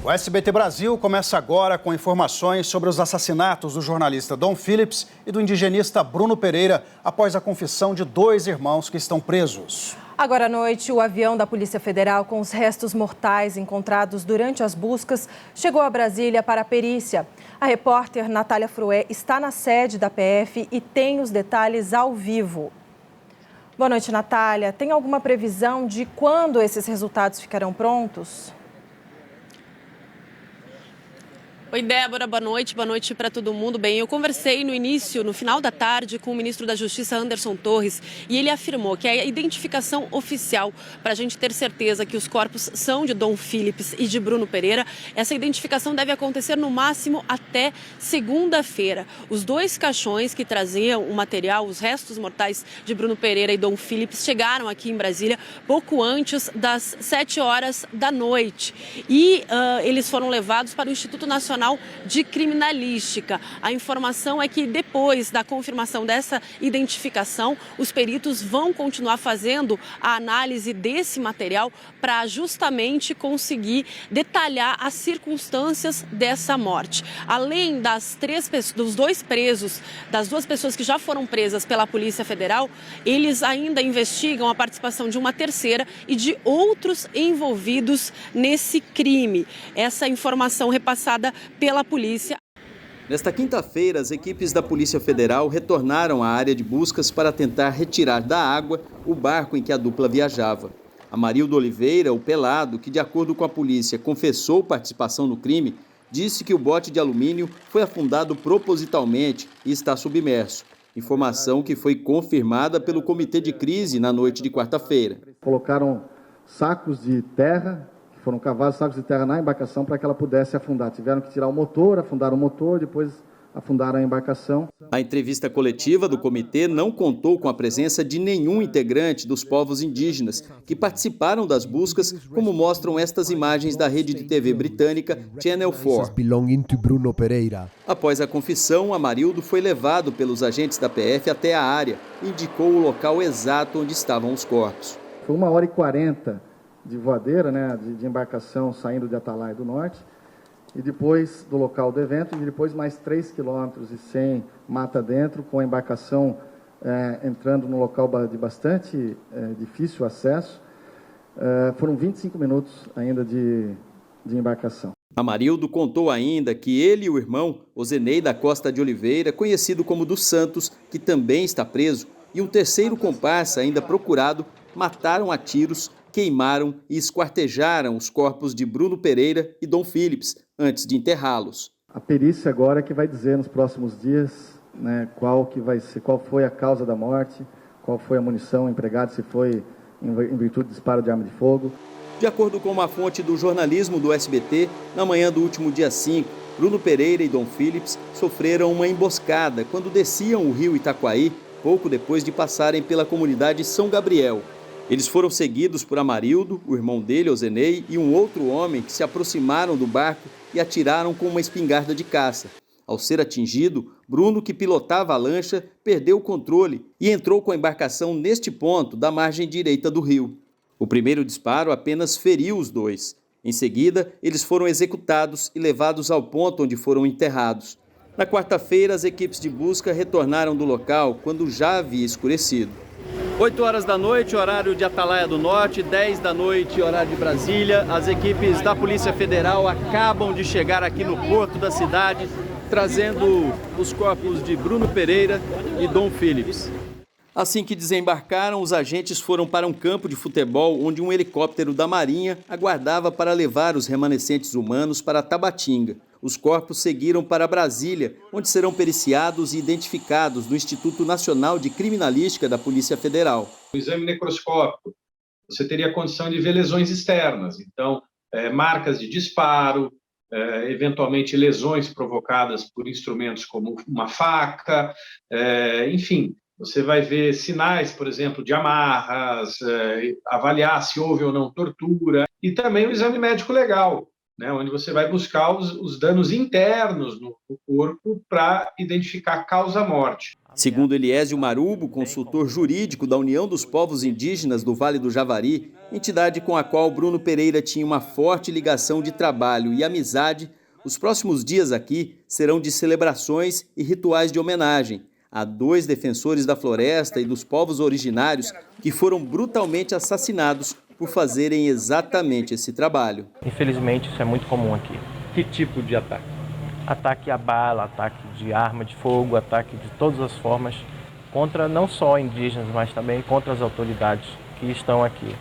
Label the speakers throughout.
Speaker 1: O SBT Brasil começa agora com informações sobre os assassinatos do jornalista Dom Phillips e do indigenista Bruno Pereira após a confissão de dois irmãos que estão presos.
Speaker 2: Agora à noite, o avião da Polícia Federal com os restos mortais encontrados durante as buscas chegou a Brasília para a perícia. A repórter Natália Frué está na sede da PF e tem os detalhes ao vivo. Boa noite, Natália. Tem alguma previsão de quando esses resultados ficarão prontos?
Speaker 3: Oi, Débora, boa noite para todo mundo. Bem, eu conversei no final da tarde, com o ministro da Justiça, Anderson Torres, e ele afirmou que a identificação oficial, para a gente ter certeza que os corpos são de Dom Phillips e de Bruno Pereira, essa identificação deve acontecer no máximo até segunda-feira. Os dois caixões que traziam o material, os restos mortais de Bruno Pereira e Dom Phillips, chegaram aqui em Brasília pouco antes das 7 horas da noite. E eles foram levados para o Instituto Nacional de Criminalística. A informação é que depois da confirmação dessa identificação, os peritos vão continuar fazendo a análise desse material para justamente conseguir detalhar as circunstâncias dessa morte. Além dos dois presos, das duas pessoas que já foram presas pela Polícia Federal, eles ainda investigam a participação de uma terceira e de outros envolvidos nesse crime. Essa informação repassada pela polícia.
Speaker 4: Nesta quinta-feira, as equipes da Polícia Federal retornaram à área de buscas para tentar retirar da água o barco em que a dupla viajava. Amarildo Oliveira, o pelado, que de acordo com a polícia confessou participação no crime, disse que o bote de alumínio foi afundado propositalmente e está submerso. Informação que foi confirmada pelo Comitê de Crise na noite de quarta-feira.
Speaker 5: Colocaram sacos de terra, foram cavados sacos de terra na embarcação para que ela pudesse afundar. Tiveram que tirar o motor, afundaram o motor, depois afundaram a embarcação.
Speaker 4: A entrevista coletiva do comitê não contou com a presença de nenhum integrante dos povos indígenas que participaram das buscas, como mostram estas imagens da rede de TV britânica Channel 4. Após a confissão, Amarildo foi levado pelos agentes da PF até a área e indicou o local exato onde estavam os corpos.
Speaker 5: Foi 1h40 de voadeira, de embarcação saindo de Atalaia do Norte, e depois do local do evento, e depois mais 3,1 km mata dentro, com a embarcação entrando no local de bastante difícil acesso. Foram 25 minutos ainda de embarcação.
Speaker 4: Amarildo contou ainda que ele e o irmão, Ozenei da Costa de Oliveira, conhecido como dos Santos, que também está preso, e um terceiro comparsa ainda procurado, mataram a tiros, queimaram e esquartejaram os corpos de Bruno Pereira e Dom Phillips antes de enterrá-los.
Speaker 5: A perícia agora é que vai dizer nos próximos dias, qual foi a causa da morte, qual foi a munição empregada, se foi em virtude de disparo de arma de fogo.
Speaker 4: De acordo com uma fonte do jornalismo do SBT, na manhã do último dia 5, Bruno Pereira e Dom Phillips sofreram uma emboscada quando desciam o rio Itaquaí, pouco depois de passarem pela comunidade São Gabriel. Eles foram seguidos por Amarildo, o irmão dele, Ozenei, e um outro homem que se aproximaram do barco e atiraram com uma espingarda de caça. Ao ser atingido, Bruno, que pilotava a lancha, perdeu o controle e entrou com a embarcação neste ponto da margem direita do rio. O primeiro disparo apenas feriu os dois. Em seguida, eles foram executados e levados ao ponto onde foram enterrados. Na quarta-feira, as equipes de busca retornaram do local quando já havia escurecido. 8 horas da noite, horário de Atalaia do Norte, 10 da noite, horário de Brasília. As equipes da Polícia Federal acabam de chegar aqui no porto da cidade, trazendo os corpos de Bruno Pereira e Dom Phillips. Assim que desembarcaram, os agentes foram para um campo de futebol onde um helicóptero da Marinha aguardava para levar os remanescentes humanos para Tabatinga. Os corpos seguiram para Brasília, onde serão periciados e identificados no Instituto Nacional de Criminalística da Polícia Federal.
Speaker 6: No exame necroscópico, você teria condição de ver lesões externas, então, marcas de disparo, eventualmente lesões provocadas por instrumentos como uma faca, enfim. Você vai ver sinais, por exemplo, de amarras, avaliar se houve ou não tortura, e também o exame médico legal. né, onde você vai buscar os danos internos no corpo para identificar a causa-morte.
Speaker 4: Segundo Eliésio Marubo, consultor jurídico da União dos Povos Indígenas do Vale do Javari, entidade com a qual Bruno Pereira tinha uma forte ligação de trabalho e amizade, os próximos dias aqui serão de celebrações e rituais de homenagem a 2 defensores da floresta e dos povos originários que foram brutalmente assassinados por fazerem exatamente esse trabalho.
Speaker 7: Infelizmente, isso é muito comum aqui.
Speaker 8: Que tipo de ataque?
Speaker 7: Ataque a bala, ataque de arma de fogo, ataque de todas as formas, contra não só indígenas, mas também contra as autoridades que estão aqui.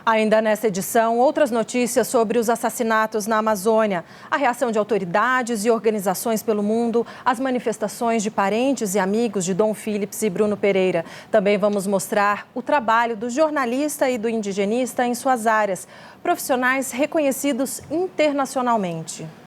Speaker 2: Ainda nessa edição, outras notícias sobre os assassinatos na Amazônia, a reação de autoridades e organizações pelo mundo, as manifestações de parentes e amigos de Dom Phillips e Bruno Pereira. Também vamos mostrar o trabalho do jornalista e do indigenista em suas áreas, profissionais reconhecidos internacionalmente.